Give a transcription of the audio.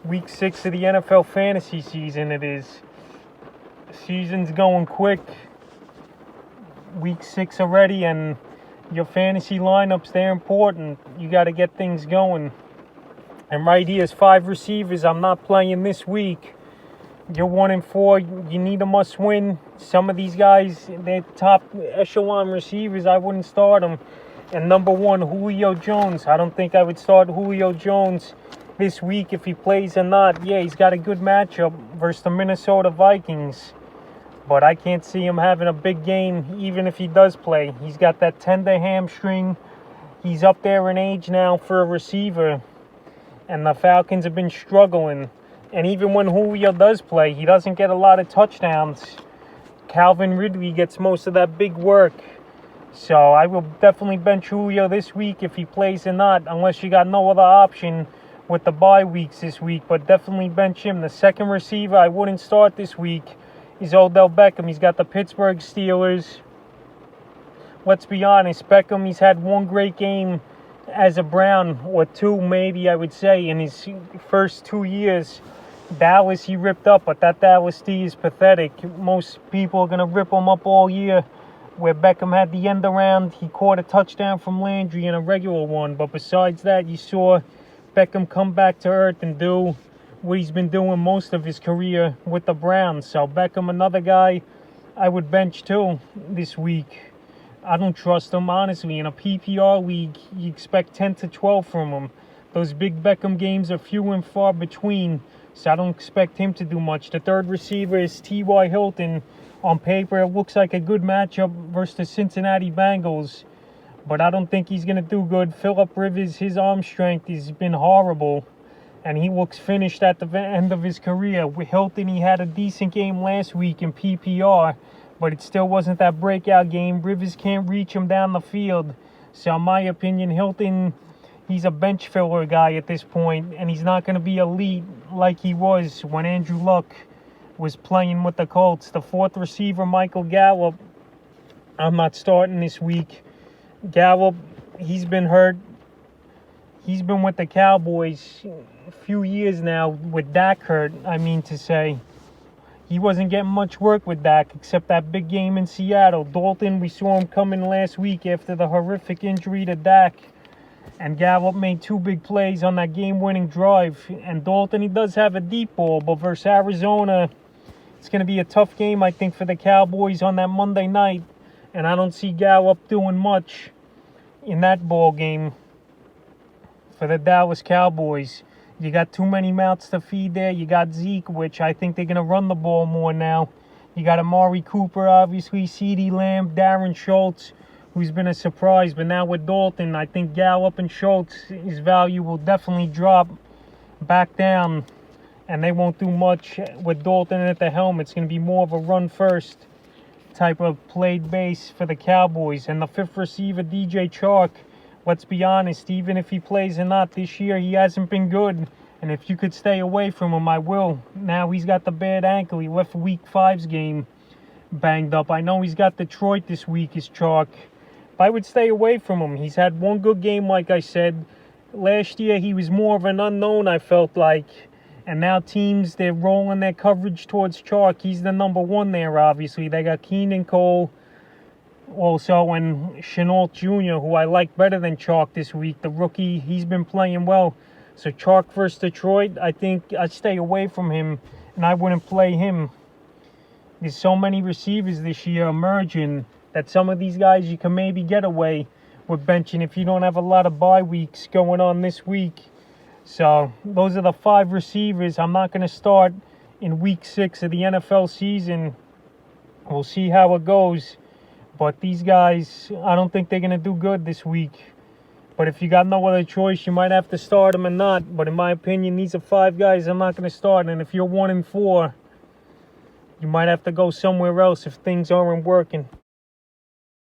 Week 6 of the NFL fantasy season it is. Season's going quick. Week 6 already, and your fantasy lineups, they're important. You got to get things going. And right here's 5 receivers I'm not playing this week. You're 1-4. You need a must-win. Some of these guys, they're top echelon receivers. I wouldn't start them. And number 1, Julio Jones. I don't think I would start Julio Jones this week if he plays or not. Yeah, he's got a good matchup versus the Minnesota Vikings. But I can't see him having a big game even if he does play. He's got that tender hamstring. He's up there in age now for a receiver. And the Falcons have been struggling. And even when Julio does play, he doesn't get a lot of touchdowns. Calvin Ridley gets most of that big work. So I will definitely bench Julio this week if he plays or not, unless you got no other option with the bye weeks this week. But definitely bench him. The second receiver I wouldn't start this week is Odell Beckham. He's got the Pittsburgh Steelers. Let's be honest, Beckham, he's had one great game as a Brown, or 2 maybe I would say, in his first 2 years. Dallas he ripped up, but that Dallas D is pathetic. Most people are going to rip him up all year. Where Beckham had the end around, he caught a touchdown from Landry in a regular one. But besides that, you saw Beckham come back to earth and do what he's been doing most of his career with the Browns. So Beckham, another guy I would bench too this week. I don't trust him, honestly. In a PPR league, you expect 10 to 12 from him. Those big Beckham games are few and far between, so I don't expect him to do much. The third receiver is T.Y. Hilton. On paper, it looks like a good matchup versus the Cincinnati Bengals, but I don't think he's going to do good. Phillip Rivers, his arm strength has been horrible, and he looks finished at the end of his career. With Hilton, he had a decent game last week in PPR, but it still wasn't that breakout game. Rivers can't reach him down the field. So in my opinion, Hilton, he's a bench filler guy at this point, and he's not going to be elite like he was when Andrew Luck was playing with the Colts. The fourth receiver, Michael Gallop, I'm not starting this week. Gallop, he's been hurt. He's been with the Cowboys a few years now with Dak hurt, I mean to say. He wasn't getting much work with Dak except that big game in Seattle. Dalton, we saw him come in last week after the horrific injury to Dak. And Gallop made 2 big plays on that game-winning drive. And Dalton, he does have a deep ball, but versus Arizona, it's going to be a tough game, I think, for the Cowboys on that Monday night. And I don't see Gallop doing much in that ball game for the Dallas Cowboys. You got too many mouths to feed there. You got Zeke, which I think they're going to run the ball more now. You got Amari Cooper, obviously, CeeDee Lamb, Darren Schultz, who's been a surprise. But now with Dalton, I think Gallop and Schultz, his value will definitely drop back down. And they won't do much with Dalton at the helm. It's going to be more of a run-first type of played base for the Cowboys. And the fifth receiver, DJ Chark, let's be honest, even if he plays or not this year, he hasn't been good. And if you could stay away from him, I will. Now he's got the bad ankle. He left Week 5's game banged up. I know he's got Detroit this week, is Chark. But I would stay away from him. He's had one good game, like I said. Last year, he was more of an unknown, I felt like. And now teams, they're rolling their coverage towards Chark. He's the number 1 there, obviously. They got Keenan Cole also, and Chenault Jr., who I like better than Chark this week. The rookie, he's been playing well. So Chark versus Detroit, I think I'd stay away from him, and I wouldn't play him. There's so many receivers this year emerging that some of these guys you can maybe get away with benching if you don't have a lot of bye weeks going on this week. So those are the 5 receivers I'm not going to start in Week 6 of the NFL season. We'll see how it goes. But these guys, I don't think they're going to do good this week. But if you got no other choice, you might have to start them or not. But in my opinion, these are 5 guys I'm not going to start. And if you're 1-4, you might have to go somewhere else if things aren't working.